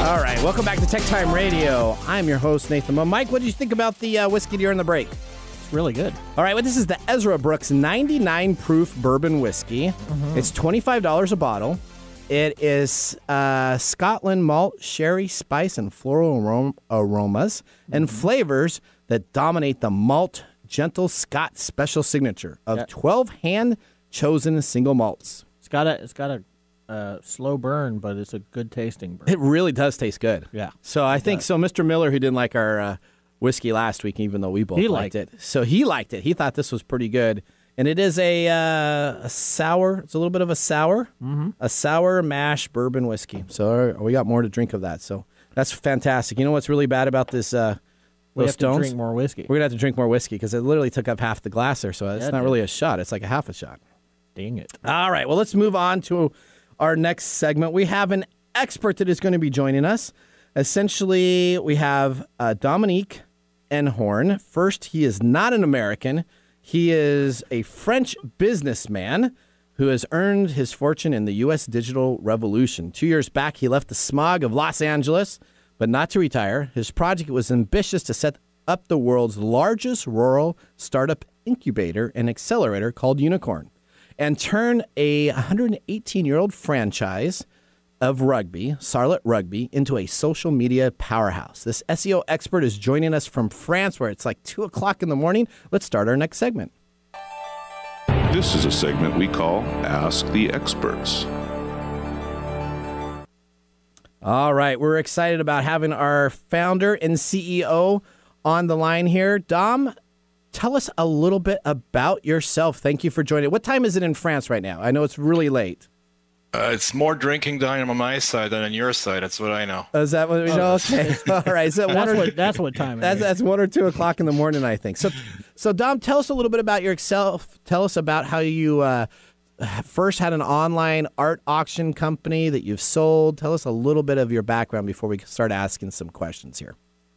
All right, welcome back to TechTime Radio. I'm your host, Nathan Moe. Mike, what did you think about the whiskey during the break? It's really good. All right, well, this is the Ezra Brooks 99 proof bourbon whiskey. It's $25 a bottle. It is Scotland malt, sherry, spice, and floral aromas and flavors that dominate the malt gentle Scott special signature of 12 hand-chosen single malts. It's got a slow burn, but it's a good tasting burn. It really does taste good. Yeah. So I think so. Mr. Miller, who didn't like our whiskey last week, even though we both liked it, so he liked it. He thought this was pretty good, and it is a sour. It's a little bit of a sour, a sour mash bourbon whiskey. So we got more to drink of that. So that's fantastic. You know what's really bad about this? We have stones? to drink more whiskey. We're gonna have to drink more whiskey because it literally took up half the glass there. So it's not really a shot. It's like a half a shot. Dang it! All right. Well, let's move on to our next segment. We have an expert that is going to be joining us. Essentially, we have Dominique Enhorn. First, he is not an American. He is a French businessman who has earned his fortune in the U.S. digital revolution. 2 years back, he left the smog of Los Angeles, but not to retire. His project was ambitious to set up the world's largest rural startup incubator and accelerator called Unicorn, and turn a 118-year-old franchise of rugby, Sarlat Rugby, into a social media powerhouse. This SEO expert is joining us from France, where it's like 2 o'clock in the morning. Let's start our next segment. This is a segment we call Ask the Experts. All right, we're excited about having our founder and CEO on the line here. Dom, tell us a little bit about yourself. Thank you for joining. What time is it in France right now? I know it's really late. It's more drinking time on my side than on your side. That's what I know. Is that what we know? Okay. All right. So that's what time it is. That's 1 or 2 o'clock in the morning, I think. So Dom, tell us a little bit about yourself. Tell us about how you first had an online art auction company that you've sold. Tell us a little bit of your background before we start asking some questions here.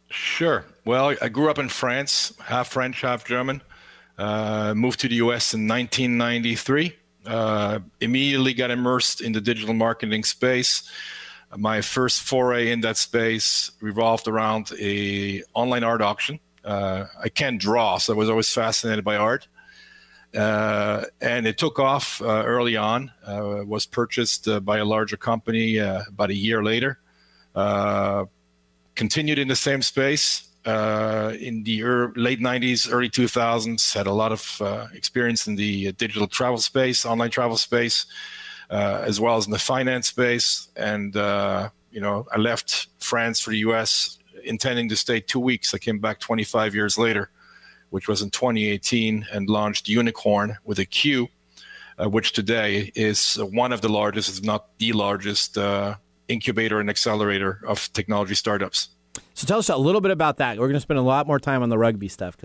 Sure. Well, I grew up in France, half French, half German. Moved to the U.S. in 1993. Immediately got immersed in the digital marketing space. My first foray in that space revolved around a online art auction. I can't draw, so I was always fascinated by art. And it took off early on. Was purchased by a larger company about a year later. Continued in the same space in the late 90s, early 2000s, had a lot of experience in the digital travel space, online travel space, as well as in the finance space. And, I left France for the US intending to stay 2 weeks. I came back 25 years later, which was in 2018, and launched Unicorn with a Q, which today is one of the largest, if not the largest, incubator and accelerator of technology startups. So tell us a little bit about that. We're going to spend a lot more time on the rugby stuff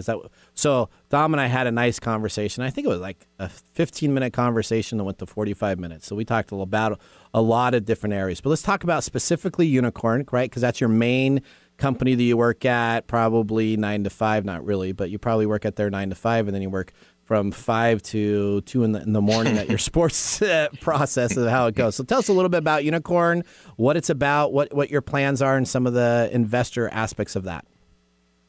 so Dom and I had a nice conversation. I think it was like a 15-minute conversation that went to 45 minutes. So we talked about a lot of different areas. But let's talk about specifically Unicorn, right? Because that's your main company that you work at, probably 9 to 5, not really, but you probably work at there 9 to 5, and then you work from 5 to 2 in the morning at your sports process of how it goes. So tell us a little bit about Unicorn, what it's about, what your plans are, and some of the investor aspects of that.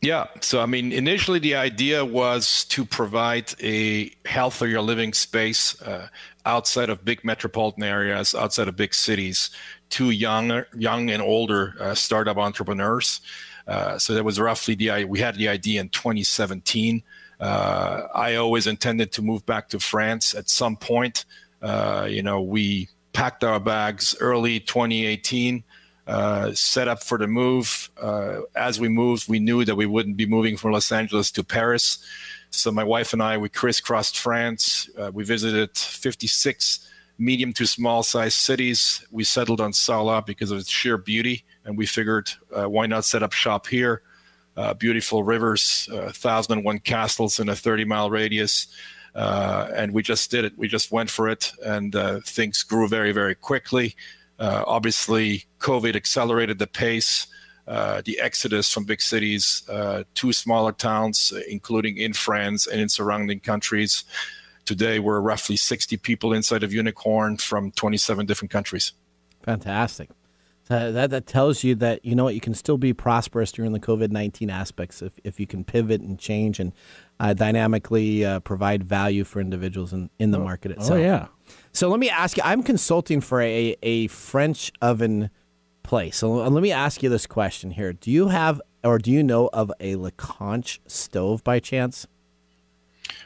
Yeah. So, initially the idea was to provide a healthier living space outside of big metropolitan areas, outside of big cities, to young and older startup entrepreneurs. So that was roughly we had the idea in 2017. I always intended to move back to France at some point. We packed our bags early 2018, set up for the move. As we moved, we knew that we wouldn't be moving from Los Angeles to Paris. So my wife and I, we crisscrossed France. We visited 56 medium to small size cities. We settled on Sarlat because of its sheer beauty, and we figured, why not set up shop here? Beautiful rivers, 1,001 castles in a 30-mile radius. And we just did it. We just went for it. And things grew very, very quickly. Obviously, COVID accelerated the pace, the exodus from big cities to smaller towns, including in France and in surrounding countries. Today, we're roughly 60 people inside of Unicorn from 27 different countries. Fantastic. That tells you that, you know what, you can still be prosperous during the COVID-19 aspects if you can pivot and change and dynamically provide value for individuals in the market itself. Oh, yeah. So let me ask you, I'm consulting for a French oven place. So let me ask you this question here. Do you have, or do you know of a Leconche stove by chance?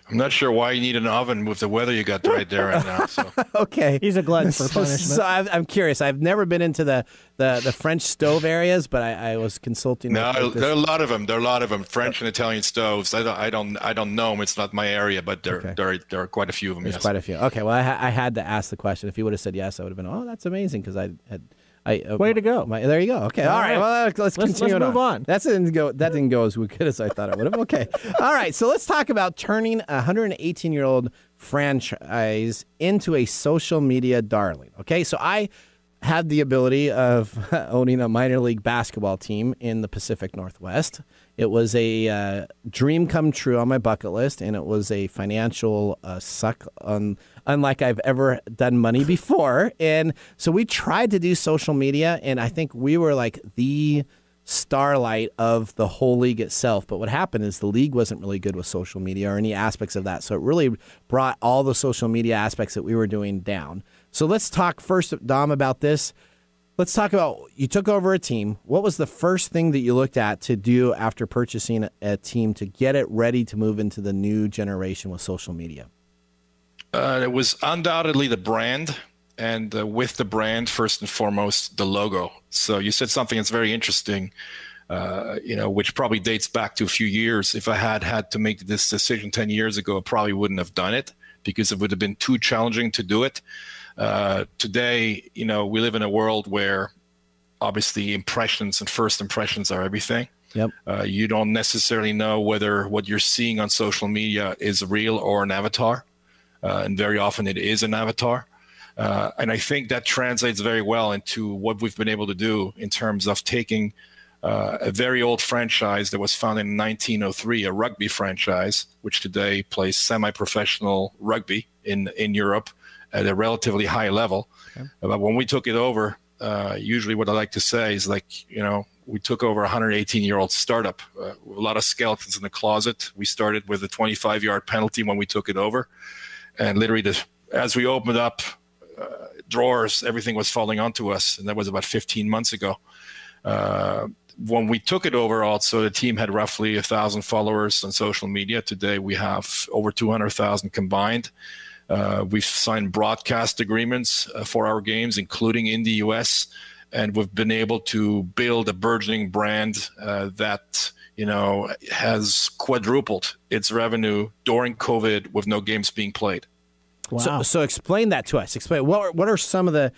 I'm not sure why you need an oven with the weather you got right there right now. So. Okay. He's a glutton for punishment. So I'm curious. I've never been into the French stove areas, but I was consulting. No, there are a lot of them. There are a lot of them. French and Italian stoves. I don't know them. It's not my area, but there are quite a few of them. There's quite a few. Okay. Well, I had to ask the question. If he would have said yes, I would have been, oh, that's amazing, because way to go. There you go. Okay. All right. Well, let's continue. Let's move on. That didn't go as good as I thought it would have. Okay. All right. So let's talk about turning a 118-year-old franchise into a social media darling. Okay. So I had the ability of owning a minor league basketball team in the Pacific Northwest. It was a dream come true on my bucket list, and it was a financial suck unlike I've ever done money before. And so we tried to do social media, and I think we were like the starlight of the whole league itself. But what happened is the league wasn't really good with social media or any aspects of that. So it really brought all the social media aspects that we were doing down. So let's talk first, Dom, about this. Let's talk about, you took over a team. What was the first thing that you looked at to do after purchasing a team to get it ready to move into the new generation with social media? It was undoubtedly the brand, and with the brand, first and foremost, the logo. So you said something that's very interesting, which probably dates back to a few years. If I had to make this decision 10 years ago, I probably wouldn't have done it because it would have been too challenging to do it. Today, we live in a world where obviously impressions and first impressions are everything. Yep. You don't necessarily know whether what you're seeing on social media is real or an avatar. And very often it is an avatar. And I think that translates very well into what we've been able to do in terms of taking a very old franchise that was founded in 1903, a rugby franchise, which today plays semi-professional rugby in Europe at a relatively high level. Okay. But when we took it over, usually what I like to say is we took over a 118-year-old startup, with a lot of skeletons in the closet. We started with a 25-yard penalty when we took it over. And literally, as we opened up drawers, everything was falling onto us. And that was about 15 months ago. When we took it over, also, the team had roughly 1,000 followers on social media. Today, we have over 200,000 combined. We've signed broadcast agreements for our games, including in the U.S., and we've been able to build a burgeoning brand that has quadrupled its revenue during COVID with no games being played. Wow. So explain that to us. Explain what are some of the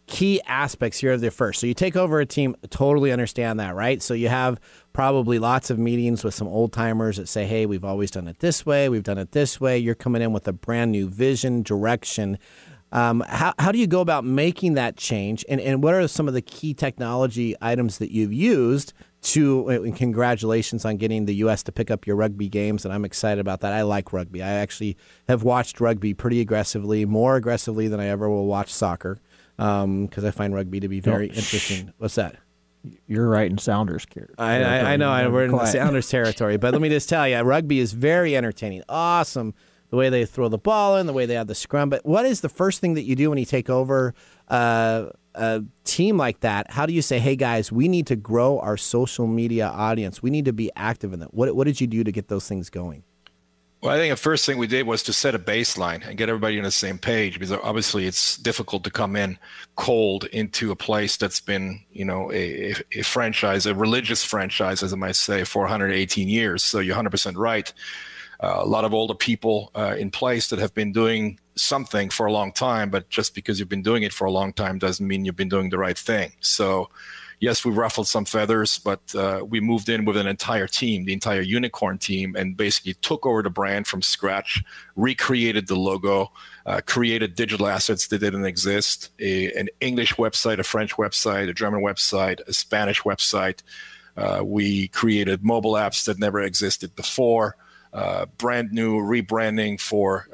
key aspects here of the first. So you take over a team, totally understand that, right? So you have probably lots of meetings with some old timers that say, hey, we've always done it this way. We've done it this way. You're coming in with a brand new vision, direction. How do you go about making that change? And what are some of the key technology items that you've used to, and congratulations on getting the U.S. to pick up your rugby games, and I'm excited about that. I like rugby. I actually have watched rugby pretty aggressively, more aggressively than I ever will watch soccer, because I find rugby to be very interesting. What's that? You're right in Sounders territory. I know. We're in the Sounders territory. But let me just tell you, rugby is very entertaining. Awesome. The way they throw the ball in, the way they have the scrum. But what is the first thing that you do when you take over a team like that? How do you say, hey, guys, we need to grow our social media audience. We need to be active in that. What did you do to get those things going? Well, I think the first thing we did was to set a baseline and get everybody on the same page, because obviously it's difficult to come in cold into a place that's been, a franchise, a religious franchise, as I might say, for 118 years. So you're 100% right. A lot of older people in place that have been doing something for a long time, but just because you've been doing it for a long time doesn't mean you've been doing the right thing. So yes, we ruffled some feathers, but we moved in with an entire team, the entire Unicorn team, and basically took over the brand from scratch, recreated the logo, created digital assets that didn't exist, an English website, a French website, a German website, a Spanish website. We created mobile apps that never existed before. Brand new rebranding for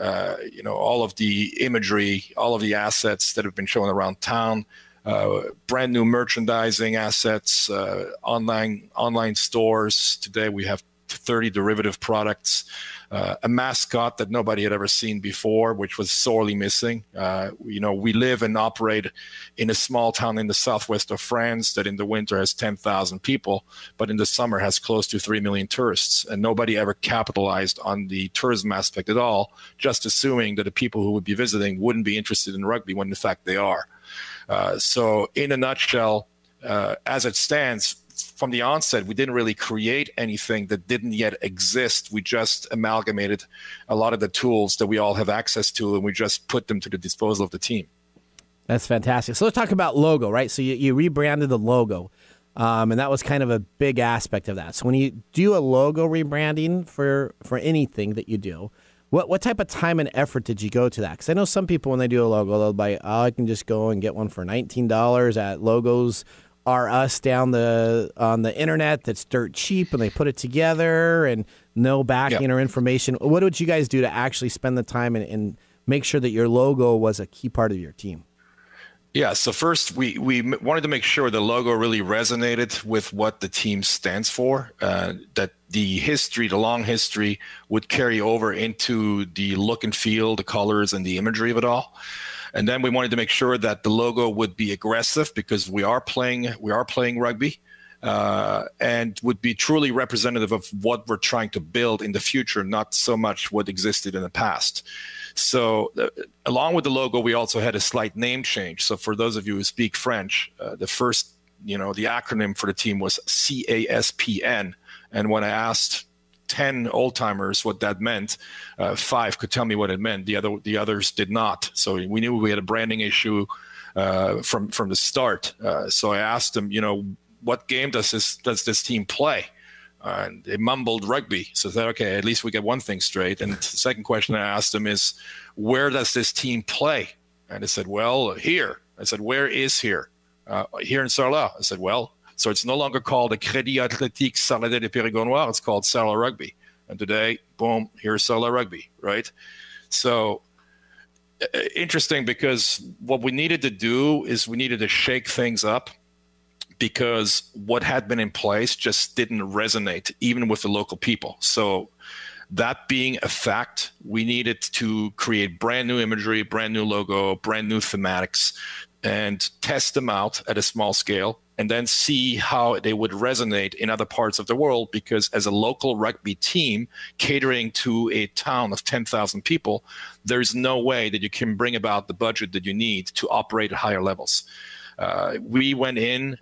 all of the imagery, all of the assets that have been shown around town. brand new merchandising assets, online stores. Today we have 30 derivative products, a mascot that nobody had ever seen before, which was sorely missing. We live and operate in a small town in the southwest of France that in the winter has 10,000 people, but in the summer has close to 3 million tourists. And nobody ever capitalized on the tourism aspect at all, just assuming that the people who would be visiting wouldn't be interested in rugby when in fact they are. So in a nutshell, as it stands, from the onset, we didn't really create anything that didn't yet exist. We just amalgamated a lot of the tools that we all have access to, and we just put them to the disposal of the team. That's fantastic. So let's talk about logo, right? So you rebranded the logo, and that was kind of a big aspect of that. So when you do a logo rebranding for anything that you do, what type of time and effort did you go to that? Because I know some people, when they do a logo, they'll buy, I can just go and get one for $19 at Logos R Us on the internet that's dirt cheap, and they put it together and no backing or information. What did you guys do to actually spend the time and make sure that your logo was a key part of your team? Yeah, so first we wanted to make sure the logo really resonated with what the team stands for, that the long history would carry over into the look and feel, the colors, and the imagery of it all. And then we wanted to make sure that the logo would be aggressive, because we are playing rugby, and would be truly representative of what we're trying to build in the future, not so much what existed in the past. So along with the logo, we also had a slight name change. So for those of you who speak French, the first, the acronym for the team was CASPN. And when I asked 10 old-timers what that meant, 5 could tell me what it meant. The others did not. So we knew we had a branding issue from the start. So I asked them, what game does this team play? And they mumbled rugby. So I said, okay, at least we get one thing straight. And the second question I asked them is, where does this team play? And they said, well, here. I said, where is here? Here in Sarlat. I said, well, so it's no longer called the Crédit Athlétique Sarlat de Périgord. It's called Sarlat Rugby. And today, boom, here's Sarlat Rugby, right? So interesting, because what we needed to do is we needed to shake things up, because what had been in place just didn't resonate even with the local people. So that being a fact, we needed to create brand new imagery, brand new logo, brand new thematics, and test them out at a small scale, and then see how they would resonate in other parts of the world. Because as a local rugby team catering to a town of 10,000 people, there's no way that you can bring about the budget that you need to operate at higher levels. We went in,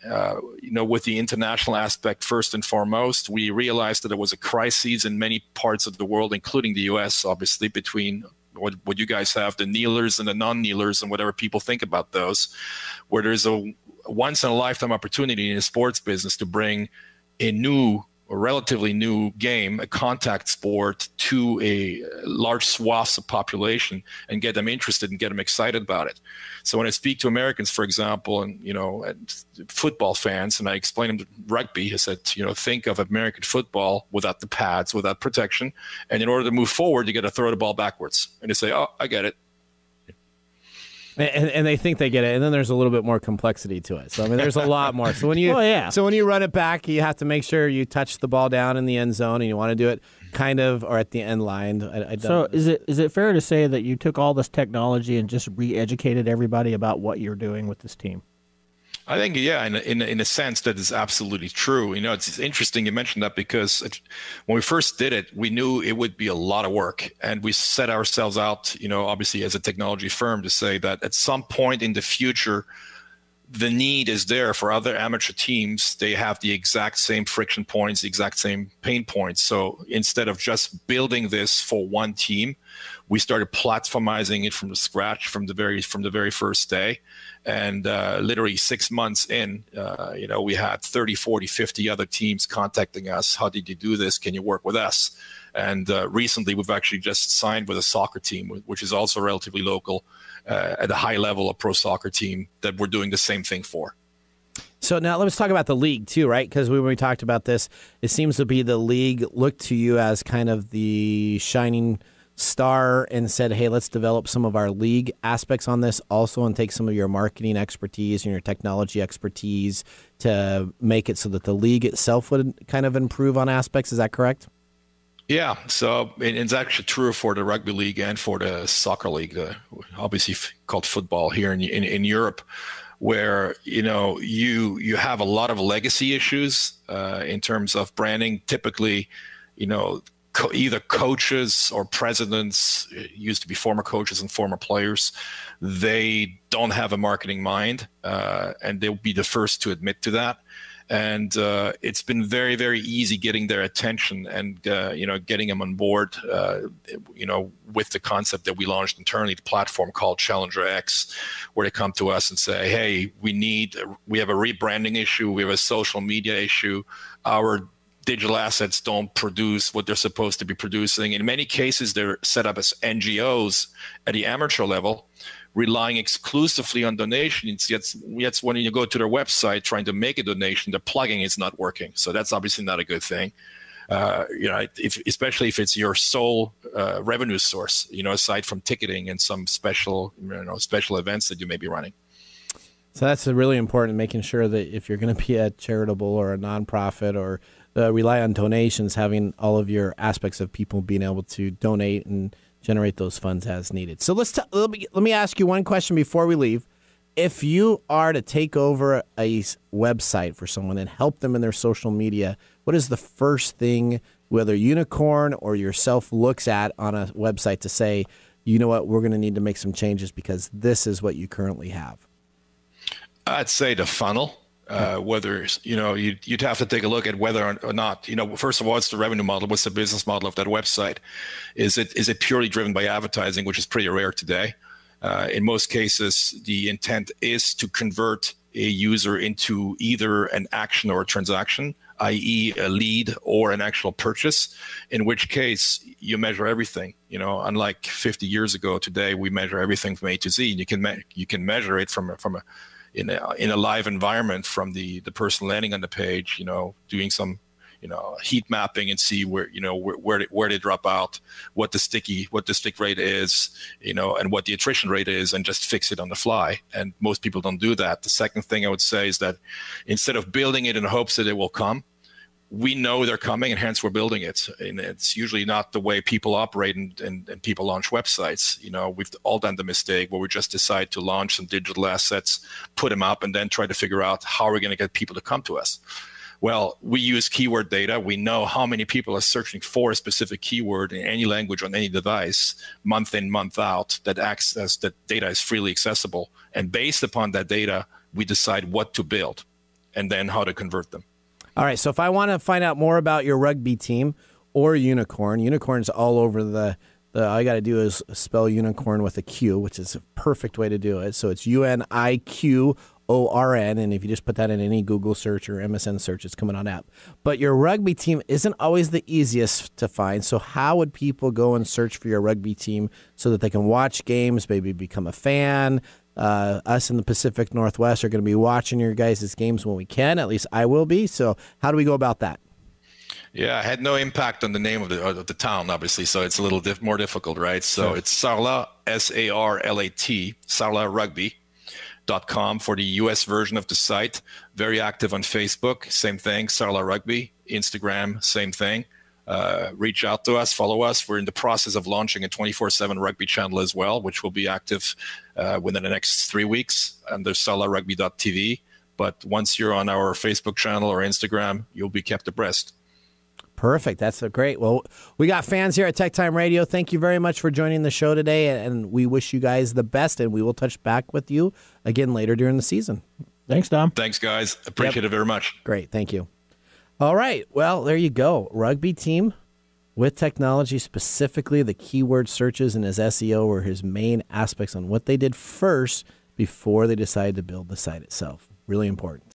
with the international aspect first and foremost. We realized that there was a crisis in many parts of the world, including the U.S., obviously, between what you guys have, the kneelers and the non-kneelers, and whatever people think about those, where there's a once-in-a-lifetime opportunity in the sports business to bring a relatively new game, a contact sport, to a large swaths of population and get them interested and get them excited about it. So when I speak to Americans, for example, and football fans, and I explain them rugby, I said, think of American football without the pads, without protection. And in order to move forward, you got to throw the ball backwards. And they say, oh, I get it. And they think they get it, and then there's a little bit more complexity to it. So I mean, there's a lot more. So when you when you run it back, you have to make sure you touch the ball down in the end zone, and you want to do it kind of or at the end line. So is it fair to say that you took all this technology and just re-educated everybody about what you're doing with this team? I think, yeah, in a sense, that is absolutely true. It's interesting you mentioned that, because when we first did it, we knew it would be a lot of work. And we set ourselves out, obviously as a technology firm, to say that at some point in the future, the need is there for other amateur teams. They have the exact same friction points, the exact same pain points. So instead of just building this for one team, we started platformizing it from the scratch from the very first day. And literally 6 months in, we had 30, 40, 50 other teams contacting us. How did you do this? Can you work with us? And recently, we've actually just signed with a soccer team, which is also relatively local, at a high level, a pro soccer team that we're doing the same thing for. So now let's talk about the league too, right? Because when we talked about this, it seems to be the league looked to you as kind of the shining star and said, hey, let's develop some of our league aspects on this also and take some of your marketing expertise and your technology expertise to make it so that the league itself would kind of improve on aspects. Is that correct? Yeah, so it's actually true for the rugby league and for the soccer league, obviously called football here in Europe, where you have a lot of legacy issues in terms of branding. Typically, either coaches or presidents, used to be former coaches and former players, they don't have a marketing mind, and they'll be the first to admit to that. And it's been very, very easy getting their attention and getting them on board. With the concept that we launched internally, the platform called Challenger X, where they come to us and say, "Hey, we have a rebranding issue, we have a social media issue. Our digital assets don't produce what they're supposed to be producing." In many cases, they're set up as NGOs at the amateur level, relying exclusively on donations. Yet when you go to their website trying to make a donation, the plugging is not working. So that's obviously not a good thing. Especially if it's your sole revenue source, aside from ticketing and some special events that you may be running. So that's really important, making sure that if you're going to be a charitable or a nonprofit or rely on donations, having all of your aspects of people being able to donate and generate those funds as needed. So let me ask you one question before we leave. If you are to take over a website for someone and help them in their social media, what is the first thing, whether Unicorn or yourself, looks at on a website to say, you know what, we're going to need to make some changes because this is what you currently have? I'd say the funnel. Whether you'd have to take a look at whether or not first of all, what's the revenue model, what's the business model of that website? Is it purely driven by advertising, which is pretty rare today? In most cases, the intent is to convert a user into either an action or a transaction, i.e. a lead or an actual purchase, in which case you measure everything. Unlike 50 years ago, today we measure everything from A to Z. And you can measure it in a live environment, from the person landing on the page, doing some, heat mapping and see where they drop out, what the stick rate is, and what the attrition rate is, and just fix it on the fly. And most people don't do that. The second thing I would say is that instead of building it in hopes that it will come, we know they're coming, and hence we're building it. And it's usually not the way people operate and people launch websites. We've all done the mistake where we just decide to launch some digital assets, put them up, and then try to figure out how we're going to get people to come to us. Well, we use keyword data. We know how many people are searching for a specific keyword in any language on any device, month in, month out. That data is freely accessible. And based upon that data, we decide what to build and then how to convert them. All right, so if I want to find out more about your rugby team or Unicorn's all over all you got to do is spell unicorn with a Q, which is a perfect way to do it. So it's UNIQORN, and if you just put that in any Google search or MSN search, it's coming on up. But your rugby team isn't always the easiest to find, so how would people go and search for your rugby team so that they can watch games, maybe become a fan? Us in the Pacific Northwest are going to be watching your guys' games when we can. At least I will be. So how do we go about that? Yeah, I had no impact on the name of the town, obviously, so it's a little more difficult, right? So It's Sarlat, SARLAT, sarlatrugby.com for the US version of the site. Very active on Facebook, same thing, Sarlat Rugby. Instagram, same thing. Reach out to us, follow us. We're in the process of launching a 24/7 rugby channel as well, which will be active within the next 3 weeks under sarlatrugby.tv. But once you're on our Facebook channel or Instagram, you'll be kept abreast. Perfect. That's great. Well, we got fans here at TechTime Radio. Thank you very much for joining the show today, and we wish you guys the best, and we will touch back with you again later during the season. Thanks, Dom. Thanks, guys. Appreciate it very much. Great. Thank you. All right. Well, there you go. Rugby team with technology, specifically the keyword searches and his SEO were his main aspects on what they did first before they decided to build the site itself. Really important.